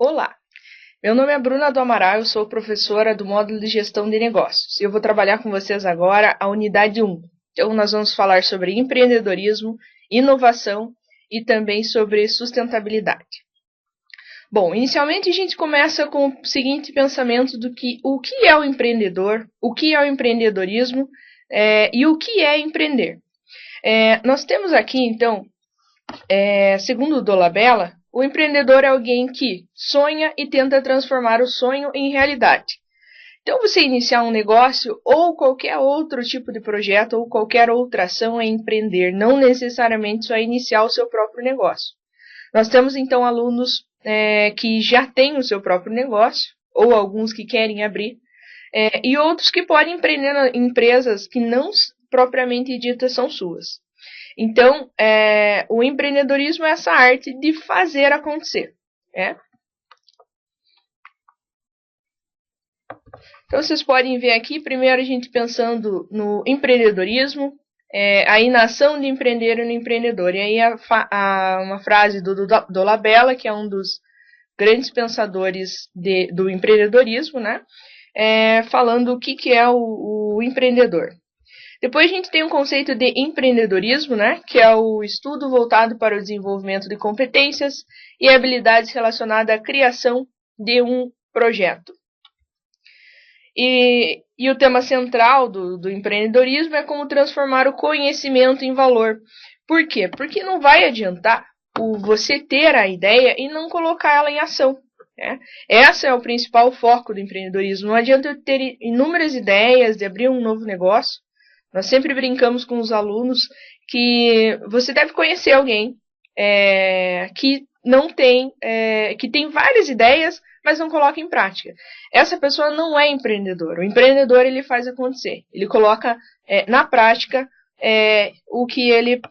Olá, meu nome é Bruna do Amaral, eu sou professora do módulo de gestão de negócios. Eu vou trabalhar com vocês agora a unidade 1. Então nós vamos falar sobre empreendedorismo, inovação e também sobre sustentabilidade. Bom, inicialmente a gente começa com o seguinte pensamento do que o que é o empreendedor, o que é o empreendedorismo e o que é empreender. Nós temos aqui, então, segundo o Dolabella, o empreendedor é alguém que sonha e tenta transformar o sonho em realidade. Então, você iniciar um negócio ou qualquer outro tipo de projeto ou qualquer outra ação é empreender, não necessariamente só iniciar o seu próprio negócio. Nós temos, então, alunos que já têm o seu próprio negócio, ou alguns que querem abrir, e outros que podem empreender em empresas que não propriamente ditas são suas. Então, o empreendedorismo é essa arte de fazer acontecer. Então, vocês podem ver aqui, primeiro a gente pensando no empreendedorismo, a inação de empreender e no empreendedor. E aí uma frase do Dolabella, que é um dos grandes pensadores do empreendedorismo, né? Falando o que é o empreendedor. Depois a gente tem um conceito de empreendedorismo, né, que é o estudo voltado para o desenvolvimento de competências e habilidades relacionadas à criação de um projeto. E o tema central do empreendedorismo é como transformar o conhecimento em valor. Por quê? Porque não vai adiantar você ter a ideia e não colocar ela em ação. Esse é o principal foco do empreendedorismo. Não adianta eu ter inúmeras ideias de abrir um novo negócio. Nós sempre brincamos com os alunos que você deve conhecer alguém que tem várias ideias, mas não coloca em prática. Essa pessoa não é empreendedor. O empreendedor, ele faz acontecer. Ele coloca na prática o que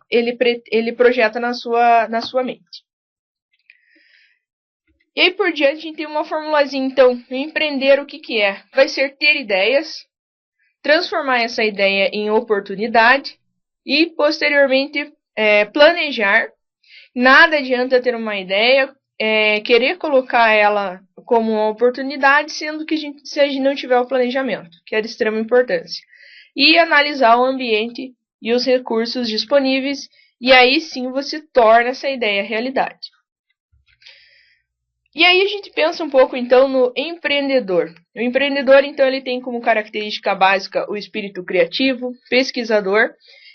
ele projeta na sua mente. E aí por diante a gente tem uma formulazinha, então, empreender o que é? Vai ser ter ideias, transformar essa ideia em oportunidade e, posteriormente, planejar. Nada adianta ter uma ideia, querer colocar ela como uma oportunidade, sendo que se a gente não tiver o planejamento, que é de extrema importância. E analisar o ambiente e os recursos disponíveis, e aí sim você torna essa ideia realidade. E aí a gente pensa um pouco, então, no empreendedor. O empreendedor, então, ele tem como característica básica o espírito criativo, pesquisador,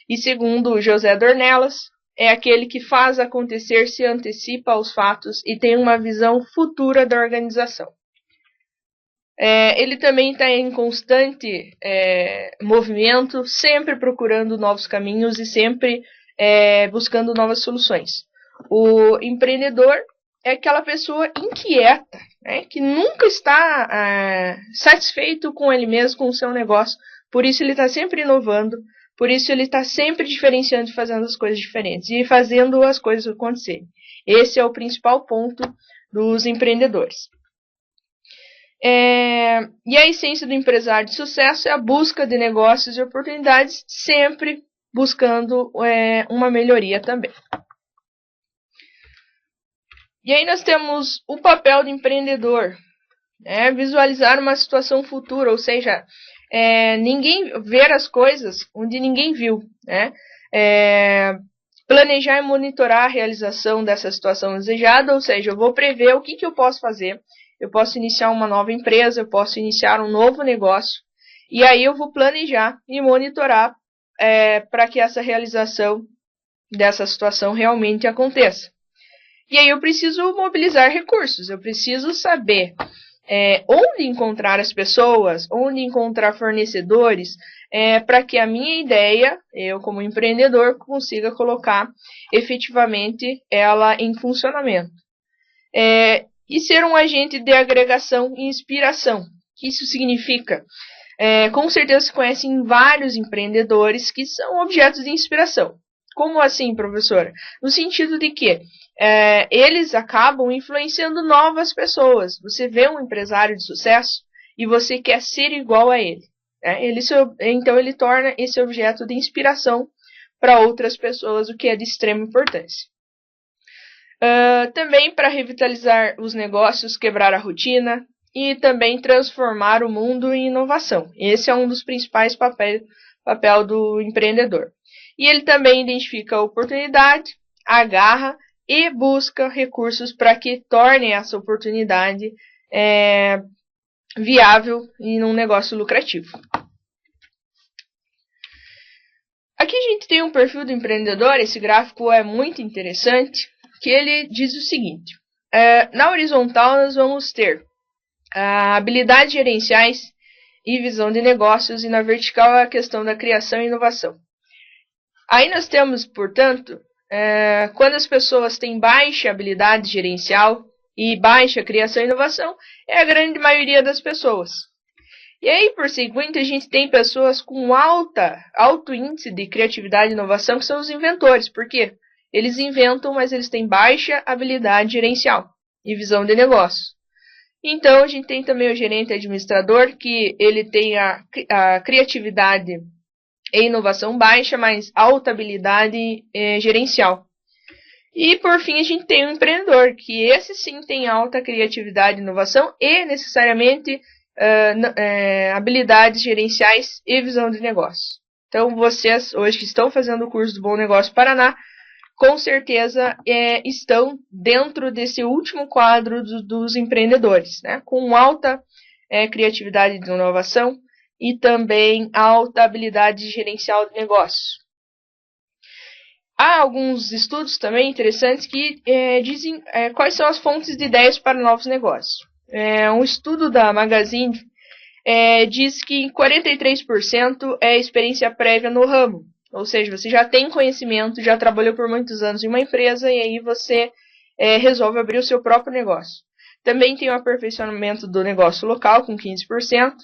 e segundo José Dornelas, é aquele que faz acontecer, se antecipa aos fatos e tem uma visão futura da organização. Ele também está em constante movimento, sempre procurando novos caminhos e sempre buscando novas soluções. O empreendedor é aquela pessoa inquieta, que nunca está satisfeito com ele mesmo, com o seu negócio. Por isso ele está sempre inovando, por isso ele está sempre diferenciando e fazendo as coisas diferentes e fazendo as coisas acontecerem. Esse é o principal ponto dos empreendedores. E a essência do empresário de sucesso é a busca de negócios e oportunidades, sempre buscando uma melhoria também. E aí nós temos o papel do empreendedor, visualizar uma situação futura, ou seja, ninguém ver as coisas onde ninguém viu, planejar e monitorar a realização dessa situação desejada, ou seja, eu vou prever o que eu posso fazer, eu posso iniciar uma nova empresa, eu posso iniciar um novo negócio, e aí eu vou planejar e monitorar para que essa realização dessa situação realmente aconteça. E aí eu preciso mobilizar recursos, eu preciso saber onde encontrar as pessoas, onde encontrar fornecedores, para que a minha ideia, eu como empreendedor, consiga colocar efetivamente ela em funcionamento. E ser um agente de agregação e inspiração. O que isso significa? Com certeza você conhece vários empreendedores que são objetos de inspiração. Como assim, professora? No sentido de que eles acabam influenciando novas pessoas. Você vê um empresário de sucesso e você quer ser igual a ele. Então ele torna esse objeto de inspiração para outras pessoas, o que é de extrema importância. Também para revitalizar os negócios, quebrar a rotina e também transformar o mundo em inovação. Esse é um dos principais papel do empreendedor. E ele também identifica a oportunidade, agarra e busca recursos para que torne essa oportunidade viável e num negócio lucrativo. Aqui a gente tem um perfil do empreendedor, esse gráfico é muito interessante, que ele diz o seguinte: na horizontal nós vamos ter habilidades gerenciais e visão de negócios, e na vertical a questão da criação e inovação. Aí nós temos, portanto, quando as pessoas têm baixa habilidade gerencial e baixa criação e inovação, é a grande maioria das pessoas. E aí, por seguinte, a gente tem pessoas com alto índice de criatividade e inovação, que são os inventores. Por quê? Eles inventam, mas eles têm baixa habilidade gerencial e visão de negócio. Então, a gente tem também o gerente administrador, que ele tem a criatividade e inovação baixa, mas alta habilidade gerencial. E, por fim, a gente tem o empreendedor, que esse sim tem alta criatividade e inovação e, necessariamente, habilidades gerenciais e visão de negócio. Então, vocês hoje que estão fazendo o curso do Bom Negócio Paraná, com certeza estão dentro desse último quadro dos empreendedores, né? Com alta criatividade de inovação e também alta habilidade gerencial de negócio. Há alguns estudos também interessantes que dizem quais são as fontes de ideias para novos negócios. Um estudo da Magazine diz que 43% é experiência prévia no ramo. Ou seja, você já tem conhecimento, já trabalhou por muitos anos em uma empresa e aí você resolve abrir o seu próprio negócio. Também tem o aperfeiçoamento do negócio local, com 15%.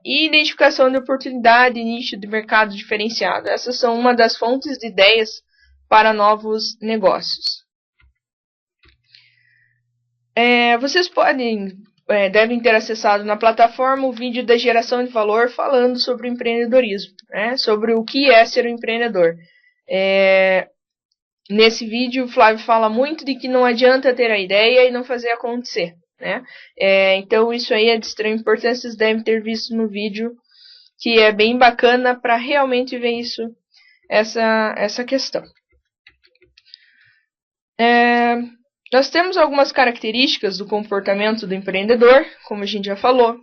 E identificação de oportunidade e nicho de mercado diferenciado. Essas são uma das fontes de ideias para novos negócios. Vocês devem ter acessado na plataforma o vídeo da geração de valor falando sobre o empreendedorismo, né? Sobre o que é ser um empreendedor. Nesse vídeo, o Flávio fala muito de que não adianta ter a ideia e não fazer acontecer, né? Então, isso aí é de extrema importância, vocês devem ter visto no vídeo, que é bem bacana para realmente ver essa questão. Nós temos algumas características do comportamento do empreendedor, como a gente já falou.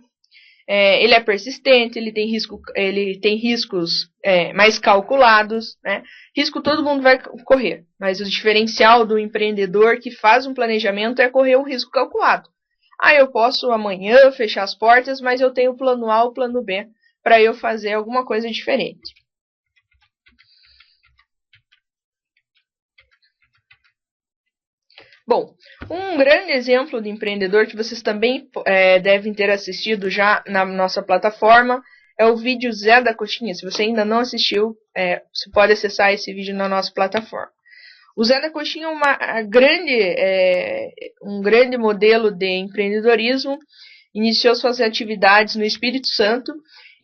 Ele é persistente, ele tem riscos mais calculados, né? Risco todo mundo vai correr, mas o diferencial do empreendedor que faz um planejamento é correr um risco calculado. Eu posso amanhã fechar as portas, mas eu tenho o plano A ou o plano B para eu fazer alguma coisa diferente. Bom, um grande exemplo de empreendedor que vocês também devem ter assistido já na nossa plataforma é o vídeo Zé da Coxinha. Se você ainda não assistiu, você pode acessar esse vídeo na nossa plataforma. O Zé da Coxinha é um grande modelo de empreendedorismo, iniciou suas atividades no Espírito Santo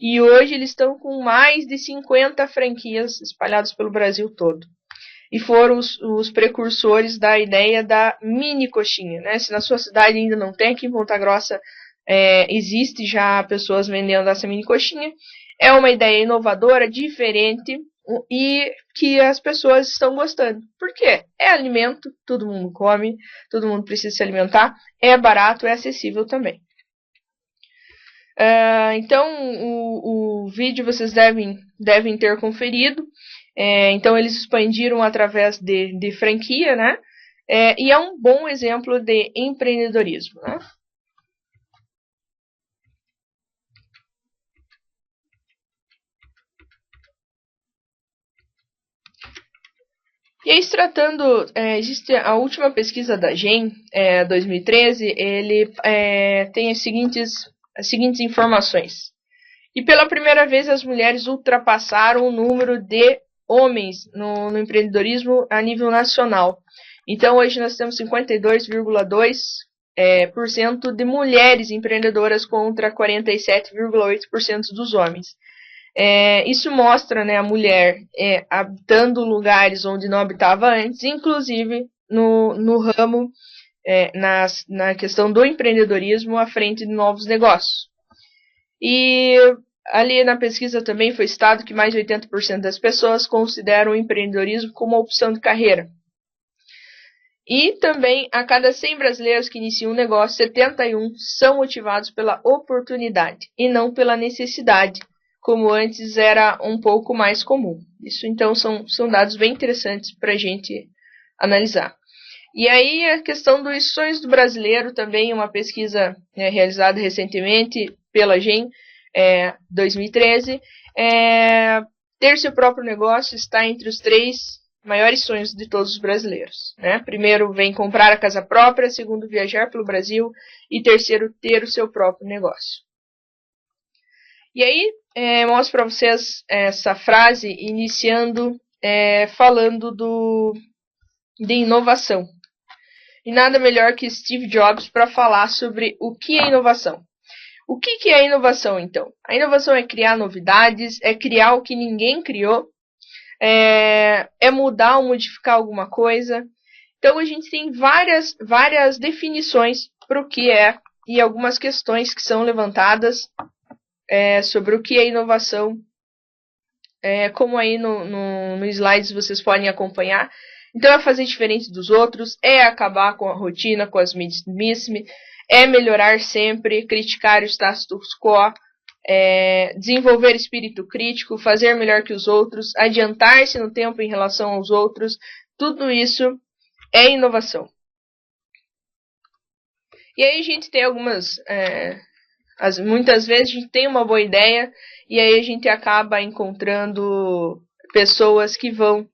e hoje eles estão com mais de 50 franquias espalhadas pelo Brasil todo. E foram os precursores da ideia da mini coxinha, né? Se na sua cidade ainda não tem, aqui em Ponta Grossa existe já pessoas vendendo essa mini coxinha. É uma ideia inovadora, diferente e que as pessoas estão gostando. Por quê? É alimento, todo mundo come, todo mundo precisa se alimentar, é barato, é acessível também. Então, o vídeo vocês devem ter conferido. Então, eles expandiram através de franquia, né? E é um bom exemplo de empreendedorismo, né? E aí, se tratando, existe a última pesquisa da GEM, 2013, ele tem as seguintes informações. E pela primeira vez as mulheres ultrapassaram o número de homens no empreendedorismo a nível nacional. Então hoje nós temos 52,2% de mulheres empreendedoras contra 47,8% dos homens. Isso mostra, né, a mulher habitando lugares onde não habitava antes, inclusive no ramo, na questão do empreendedorismo à frente de novos negócios. E ali na pesquisa também foi citado que mais de 80% das pessoas consideram o empreendedorismo como uma opção de carreira. E também, a cada 100 brasileiros que iniciam um negócio, 71 são motivados pela oportunidade e não pela necessidade, como antes era um pouco mais comum. Isso, então, são dados bem interessantes para a gente analisar. E aí, a questão dos sonhos do brasileiro, também uma pesquisa realizada recentemente pela GEM, 2013, ter seu próprio negócio está entre os 3 maiores sonhos de todos os brasileiros. Né? Primeiro vem comprar a casa própria, segundo viajar pelo Brasil e terceiro ter o seu próprio negócio. E aí mostro para vocês essa frase iniciando falando de inovação. E nada melhor que Steve Jobs para falar sobre o que é inovação. O que é inovação, então? A inovação é criar novidades, é criar o que ninguém criou, é mudar ou modificar alguma coisa. Então, a gente tem várias definições para o que é e algumas questões que são levantadas sobre o que é inovação, como aí no slides vocês podem acompanhar. Então, é fazer diferente dos outros, é acabar com a rotina, com as mesmices, é melhorar sempre, criticar o status quo, desenvolver espírito crítico, fazer melhor que os outros, adiantar-se no tempo em relação aos outros. Tudo isso é inovação. E aí a gente tem muitas vezes a gente tem uma boa ideia e aí a gente acaba encontrando pessoas que vão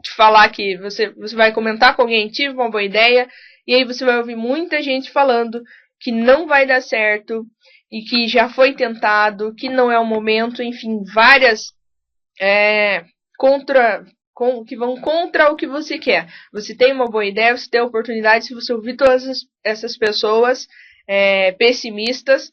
te falar que você vai comentar com alguém, tive uma boa ideia, e aí você vai ouvir muita gente falando que não vai dar certo e que já foi tentado, que não é o momento, enfim, várias que vão contra o que você quer. Você tem uma boa ideia, você tem a oportunidade, se você ouvir todas essas pessoas pessimistas,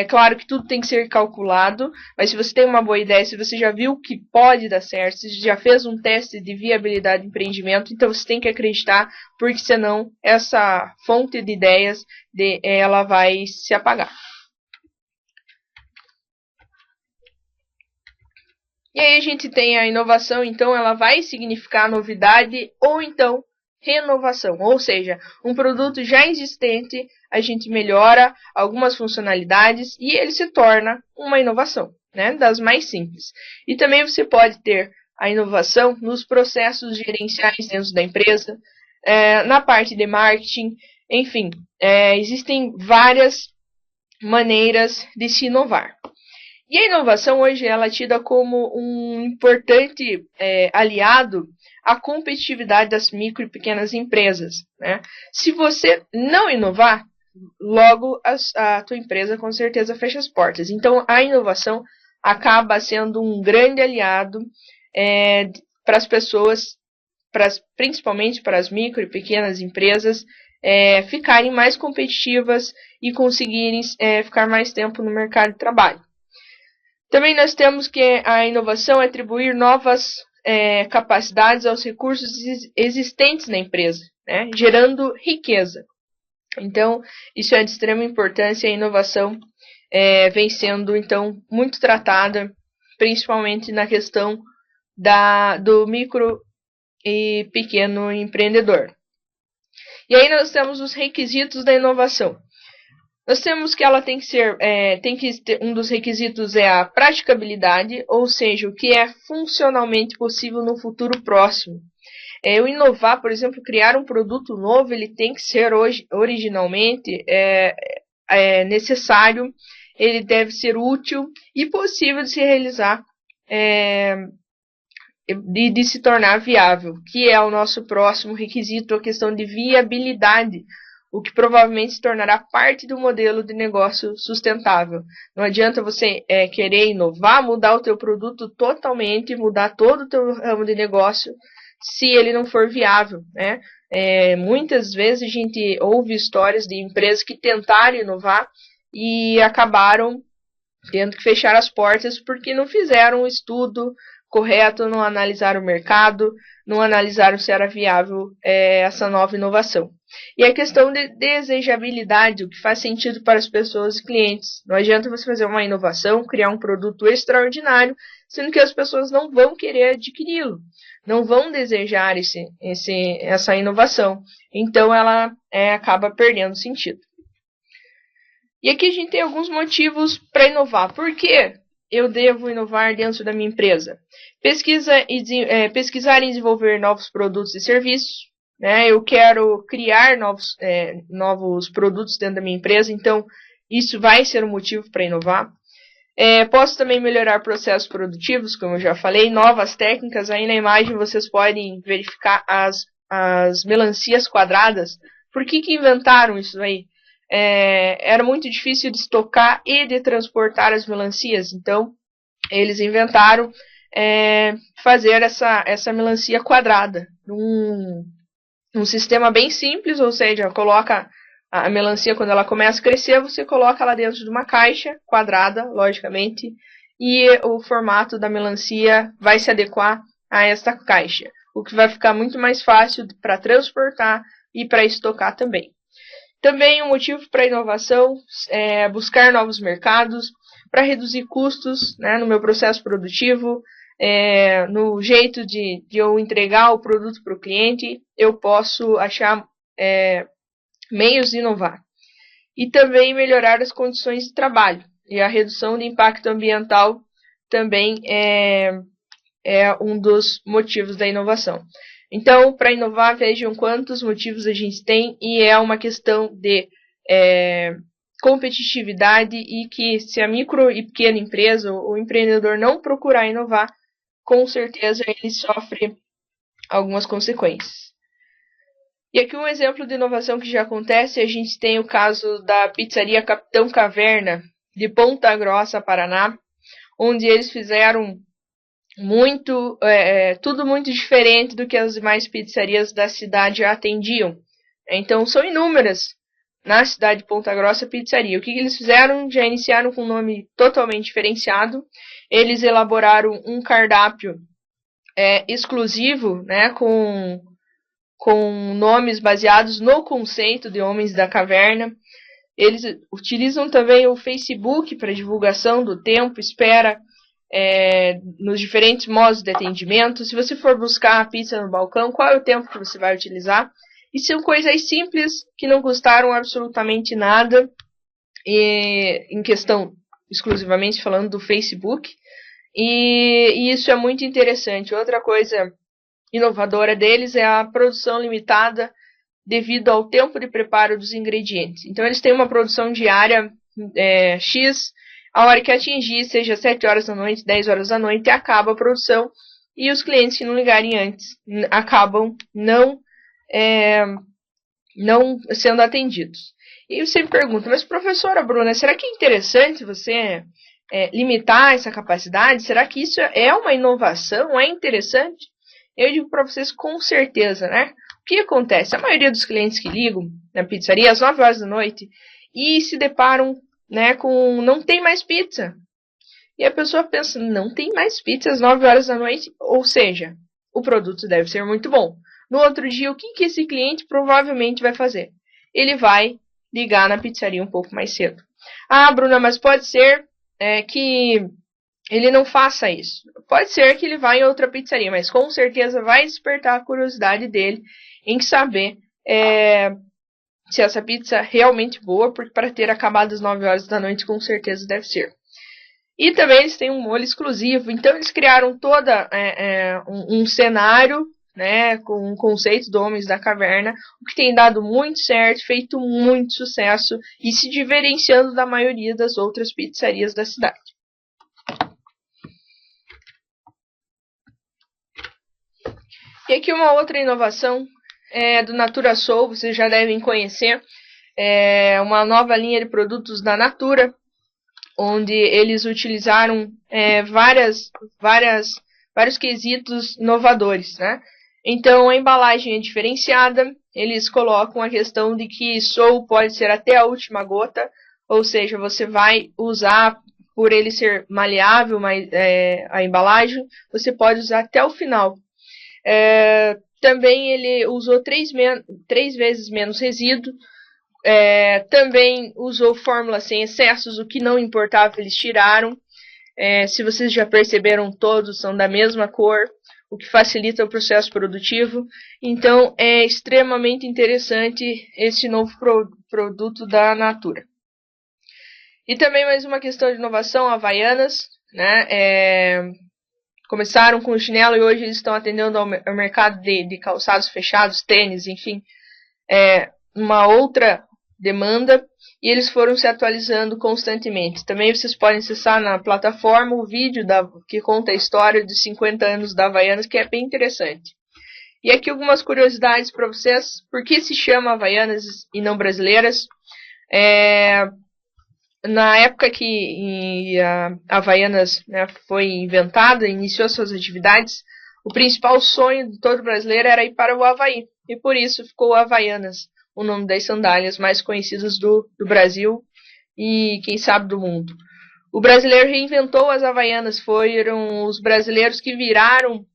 claro que tudo tem que ser calculado, mas se você tem uma boa ideia, se você já viu que pode dar certo, se já fez um teste de viabilidade de empreendimento, então você tem que acreditar, porque senão essa fonte de ideias ela vai se apagar. E aí a gente tem a inovação, então ela vai significar novidade ou então renovação, ou seja, um produto já existente, a gente melhora algumas funcionalidades e ele se torna uma inovação, né, das mais simples. E também você pode ter a inovação nos processos gerenciais dentro da empresa, na parte de marketing, enfim, existem várias maneiras de se inovar. E a inovação hoje ela é tida como um importante aliado à competitividade das micro e pequenas empresas. Né? Se você não inovar, logo a tua empresa com certeza fecha as portas. Então a inovação acaba sendo um grande aliado para as pessoas, principalmente para as micro e pequenas empresas, ficarem mais competitivas e conseguirem ficar mais tempo no mercado de trabalho. Também nós temos que a inovação é atribuir novas capacidades aos recursos existentes na empresa, né, gerando riqueza. Então, isso é de extrema importância e a inovação vem sendo, então, muito tratada, principalmente na questão do micro e pequeno empreendedor. E aí nós temos os requisitos da inovação. Nós temos que ela tem que ter, um dos requisitos é a praticabilidade, ou seja, o que é funcionalmente possível no futuro próximo. O inovar, por exemplo, criar um produto novo, ele tem que ser originalmente necessário, ele deve ser útil e possível de se realizar de se tornar viável, que é o nosso próximo requisito, a questão de viabilidade, o que provavelmente se tornará parte do modelo de negócio sustentável. Não adianta você querer inovar, mudar o teu produto totalmente, mudar todo o teu ramo de negócio, se ele não for viável, né? Muitas vezes a gente ouve histórias de empresas que tentaram inovar e acabaram tendo que fechar as portas porque não fizeram um estudo correto, não analisaram o mercado, não analisaram se era viável essa nova inovação. E a questão de desejabilidade, o que faz sentido para as pessoas e clientes. Não adianta você fazer uma inovação, criar um produto extraordinário, sendo que as pessoas não vão querer adquiri-lo, não vão desejar essa inovação. Então ela acaba perdendo sentido. E aqui a gente tem alguns motivos para inovar. Por que eu devo inovar dentro da minha empresa? Pesquisar e desenvolver novos produtos e serviços. Né? Eu quero criar novos produtos dentro da minha empresa, então isso vai ser um motivo para inovar. Posso também melhorar processos produtivos, como eu já falei, novas técnicas. Aí na imagem vocês podem verificar as melancias quadradas. Por que inventaram isso aí? Era muito difícil de estocar e de transportar as melancias, então eles inventaram fazer essa melancia quadrada num sistema bem simples, ou seja, coloca a melancia, quando ela começa a crescer, você coloca ela dentro de uma caixa quadrada, logicamente, e o formato da melancia vai se adequar a esta caixa, o que vai ficar muito mais fácil para transportar e para estocar também. Também um motivo para inovação é buscar novos mercados, para reduzir custos, né, no meu processo produtivo, no jeito de eu entregar o produto para o cliente, eu posso achar meios de inovar. E também melhorar as condições de trabalho. E a redução de impacto ambiental também é um dos motivos da inovação. Então, para inovar, vejam quantos motivos a gente tem, e é uma questão de competitividade, e que se a micro e pequena empresa, o empreendedor não procurar inovar, com certeza ele sofre algumas consequências. E aqui um exemplo de inovação que já acontece, a gente tem o caso da pizzaria Capitão Caverna, de Ponta Grossa, Paraná, onde eles fizeram tudo muito diferente do que as demais pizzarias da cidade atendiam. Então são inúmeras na cidade de Ponta Grossa pizzaria. O que eles fizeram? Já iniciaram com um nome totalmente diferenciado. Eles elaboraram um cardápio exclusivo, né, com nomes baseados no conceito de Homens da Caverna. Eles utilizam também o Facebook para divulgação do tempo, espera, nos diferentes modos de atendimento. Se você for buscar a pizza no balcão, qual é o tempo que você vai utilizar? E são coisas simples que não custaram absolutamente nada, em questão exclusivamente falando do Facebook. E isso é muito interessante. Outra coisa inovadora deles é a produção limitada devido ao tempo de preparo dos ingredientes. Então eles têm uma produção diária X, a hora que atingir, seja 7 horas da noite, 10 horas da noite, acaba a produção, e os clientes que não ligarem antes acabam não sendo atendidos. E você me pergunta, mas professora Bruna, será que é interessante você limitar essa capacidade? Será que isso é uma inovação? É interessante? Eu digo para vocês com certeza, né? O que acontece? A maioria dos clientes que ligam na pizzaria às 9 horas da noite e se deparam, né, com não tem mais pizza. E a pessoa pensa, não tem mais pizza às 9 horas da noite? Ou seja, o produto deve ser muito bom. No outro dia, o que esse cliente provavelmente vai fazer? Ele vai ligar na pizzaria um pouco mais cedo. Ah, Bruna, mas pode ser que ele não faça isso. Pode ser que ele vá em outra pizzaria, mas com certeza vai despertar a curiosidade dele em saber se essa pizza é realmente boa, porque para ter acabado às 9 horas da noite, com certeza deve ser. E também eles têm um molho exclusivo, então eles criaram toda um cenário, né, com um conceito do Homens da Caverna, o que tem dado muito certo, feito muito sucesso e se diferenciando da maioria das outras pizzarias da cidade. E aqui uma outra inovação do Natura Soul, vocês já devem conhecer, uma nova linha de produtos da Natura, onde eles utilizaram vários quesitos inovadores, né? Então a embalagem é diferenciada, eles colocam a questão de que Soul pode ser até a última gota, ou seja, você vai usar por ele ser maleável, mas a embalagem, você pode usar até o final. Também ele usou 3 vezes menos resíduo. Também usou fórmula sem excessos, o que não importava, eles tiraram. Se vocês já perceberam, todos são da mesma cor, o que facilita o processo produtivo. Então, é extremamente interessante esse novo produto da Natura. E também mais uma questão de inovação, Havaianas, né? Começaram com o chinelo e hoje eles estão atendendo ao mercado de calçados fechados, tênis, enfim, uma outra demanda, e eles foram se atualizando constantemente. Também vocês podem acessar na plataforma o vídeo que conta a história de 50 anos da Havaianas, que é bem interessante. E aqui algumas curiosidades para vocês. Por que se chama Havaianas e não brasileiras? Na época que a Havaianas, né, foi inventada, iniciou suas atividades, o principal sonho de todo brasileiro era ir para o Havaí. E por isso ficou Havaianas, o nome das sandálias mais conhecidas do Brasil e, quem sabe, do mundo. O brasileiro reinventou as Havaianas. Foram os brasileiros que viraram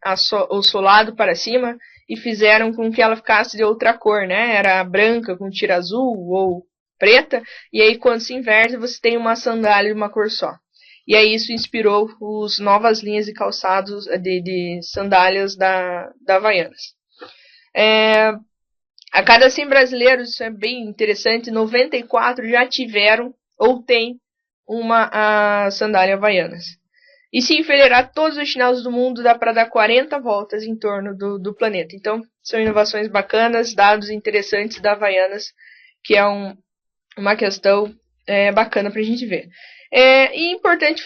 o solado para cima e fizeram com que ela ficasse de outra cor, né? Era branca com tira azul ou preta, e aí quando se inverte você tem uma sandália de uma cor só. E aí isso inspirou as novas linhas de calçados, de sandálias da Havaianas. A cada 100 brasileiros, isso é bem interessante, 94 já tiveram ou têm uma sandália Havaianas. E se enfileirar todos os chinelos do mundo, dá para dar 40 voltas em torno do planeta. Então, são inovações bacanas, dados interessantes da Havaianas, que é uma questão bacana para a gente ver. E é importante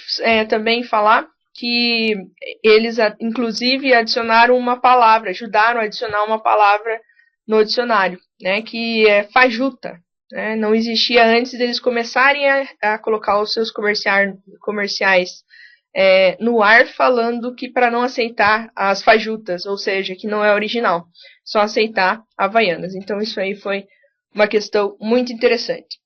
também falar que eles, inclusive, adicionaram uma palavra, ajudaram a adicionar uma palavra no dicionário, né, que é fajuta. Né, não existia antes deles começarem a colocar os seus comerciais no ar, falando que para não aceitar as fajutas, ou seja, que não é original, só aceitar Havaianas. Então isso aí foi uma questão muito interessante.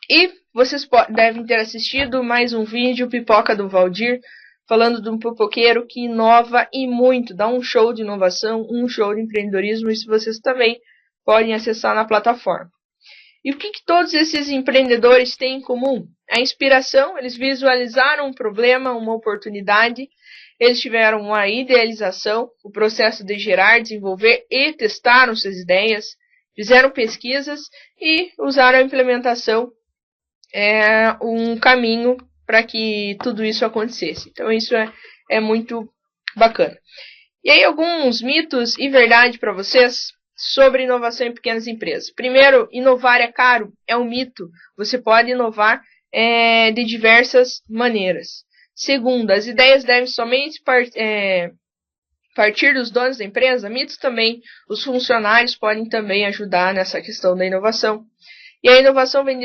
E vocês devem ter assistido mais um vídeo, Pipoca do Valdir, falando de um pipoqueiro que inova e muito, dá um show de inovação, um show de empreendedorismo, isso vocês também podem acessar na plataforma. E o que todos esses empreendedores têm em comum? A inspiração, eles visualizaram um problema, uma oportunidade, eles tiveram uma idealização, o processo de gerar, desenvolver e testaram suas ideias, fizeram pesquisas e usaram a implementação, um caminho para que tudo isso acontecesse. Então isso é muito bacana. E aí alguns mitos e verdade para vocês sobre inovação em pequenas empresas. Primeiro, inovar é caro, é um mito. Você pode inovar de diversas maneiras. Segundo, as ideias devem somente partir dos donos da empresa. Mito também. Os funcionários podem também ajudar nessa questão da inovação. E a inovação vem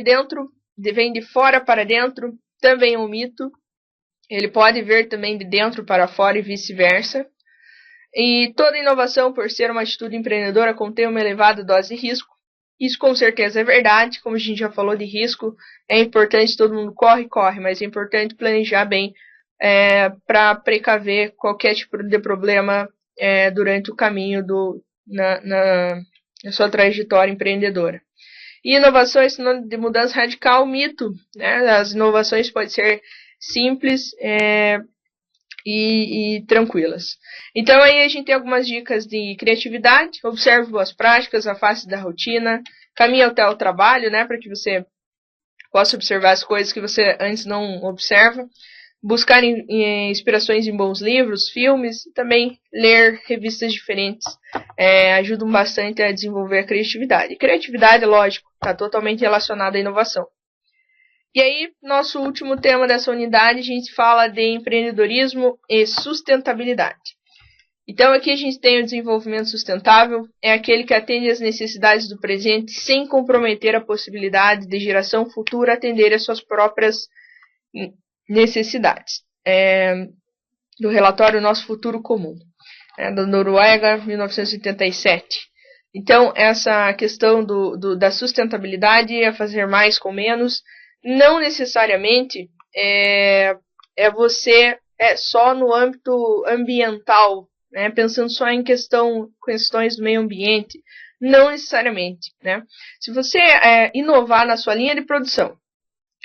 de fora para dentro, também é um mito. Ele pode vir também de dentro para fora e vice-versa. E toda inovação, por ser uma atitude empreendedora, contém uma elevada dose de risco. Isso com certeza é verdade. Como a gente já falou de risco, é importante, todo mundo corre, mas é importante planejar bem para precaver qualquer tipo de problema durante o caminho na sua trajetória empreendedora. E inovação é sinônimo de mudança radical, mito. Né? As inovações podem ser simples e tranquilas. Então aí a gente tem algumas dicas de criatividade. Observe boas práticas, afaste da rotina, caminhe até o trabalho, né, para que você possa observar as coisas que você antes não observa. Buscar inspirações em bons livros, filmes, e também ler revistas diferentes ajudam bastante a desenvolver a criatividade. Criatividade, lógico, está totalmente relacionada à inovação. E aí, nosso último tema dessa unidade, a gente fala de empreendedorismo e sustentabilidade. Então, aqui a gente tem o desenvolvimento sustentável, é aquele que atende às necessidades do presente sem comprometer a possibilidade de geração futura atender às suas próprias necessidades. Do relatório Nosso Futuro Comum, da Noruega, 1987. Então, essa questão da sustentabilidade é fazer mais com menos. Não necessariamente você só no âmbito ambiental, né, pensando só em questões do meio ambiente. Não necessariamente, né? Se você inovar na sua linha de produção,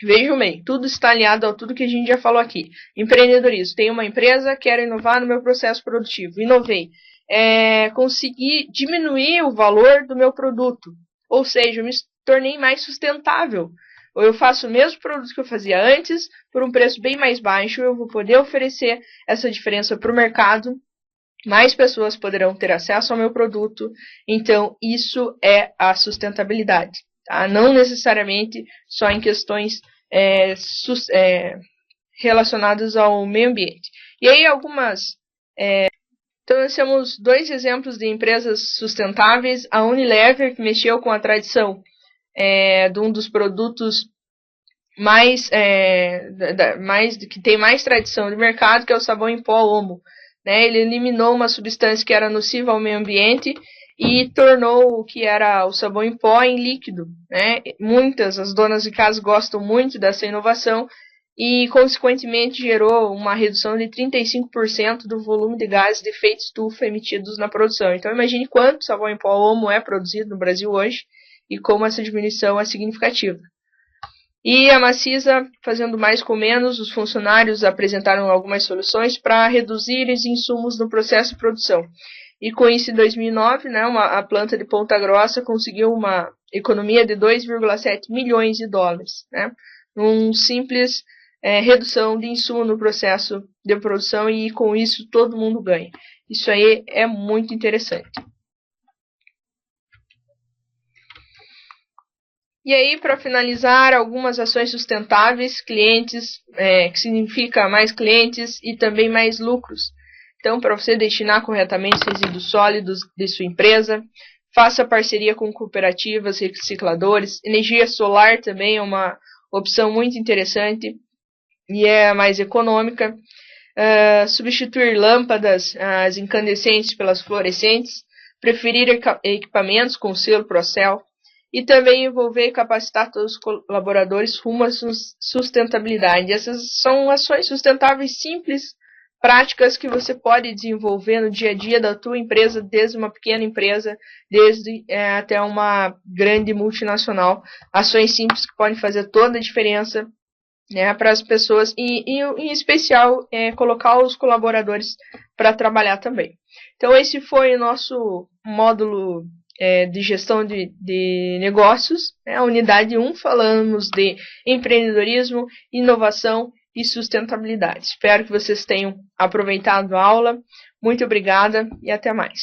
vejam bem, tudo está alinhado a tudo que a gente já falou aqui. Empreendedorismo. Tenho uma empresa, quero inovar no meu processo produtivo. Inovei. Consegui diminuir o valor do meu produto. Ou seja, eu me tornei mais sustentável. Ou eu faço o mesmo produto que eu fazia antes, por um preço bem mais baixo, eu vou poder oferecer essa diferença para o mercado. Mais pessoas poderão ter acesso ao meu produto. Então, isso é a sustentabilidade. Tá? Não necessariamente só em questões relacionadas ao meio ambiente. E aí, então, nós temos 2 exemplos de empresas sustentáveis. A Unilever, que mexeu com a tradição de um dos produtos que tem mais tradição de mercado, que é o sabão em pó Omo. Né? Ele eliminou uma substância que era nociva ao meio ambiente e tornou o que era o sabão em pó em líquido. Né? As donas de casa gostam muito dessa inovação e, consequentemente, gerou uma redução de 35% do volume de gases de efeito estufa emitidos na produção. Então, imagine quanto sabão em pó Omo é produzido no Brasil hoje e como essa diminuição é significativa. E a Macisa, fazendo mais com menos, os funcionários apresentaram algumas soluções para reduzir os insumos no processo de produção. E com isso, em 2009, né, a planta de Ponta Grossa conseguiu uma economia de 2,7 milhões de dólares, né, num simples redução de insumo no processo de produção, e com isso todo mundo ganha. Isso aí é muito interessante. E aí, para finalizar, algumas ações sustentáveis, clientes, que significa mais clientes e também mais lucros. Então, para você destinar corretamente os resíduos sólidos de sua empresa, faça parceria com cooperativas, recicladores. Energia solar também é uma opção muito interessante e é mais econômica. Substituir lâmpadas as incandescentes pelas fluorescentes. Preferir equipamentos com selo Procel. E também envolver e capacitar todos os colaboradores rumo à sustentabilidade. Essas são ações sustentáveis simples, práticas, que você pode desenvolver no dia a dia da tua empresa, desde uma pequena empresa, até uma grande multinacional. Ações simples que podem fazer toda a diferença, né, para as pessoas e, em especial, colocar os colaboradores para trabalhar também. Então, esse foi o nosso módulo de gestão de negócios, né? A unidade 1, falamos de empreendedorismo, inovação e sustentabilidade. Espero que vocês tenham aproveitado a aula. Muito obrigada e até mais.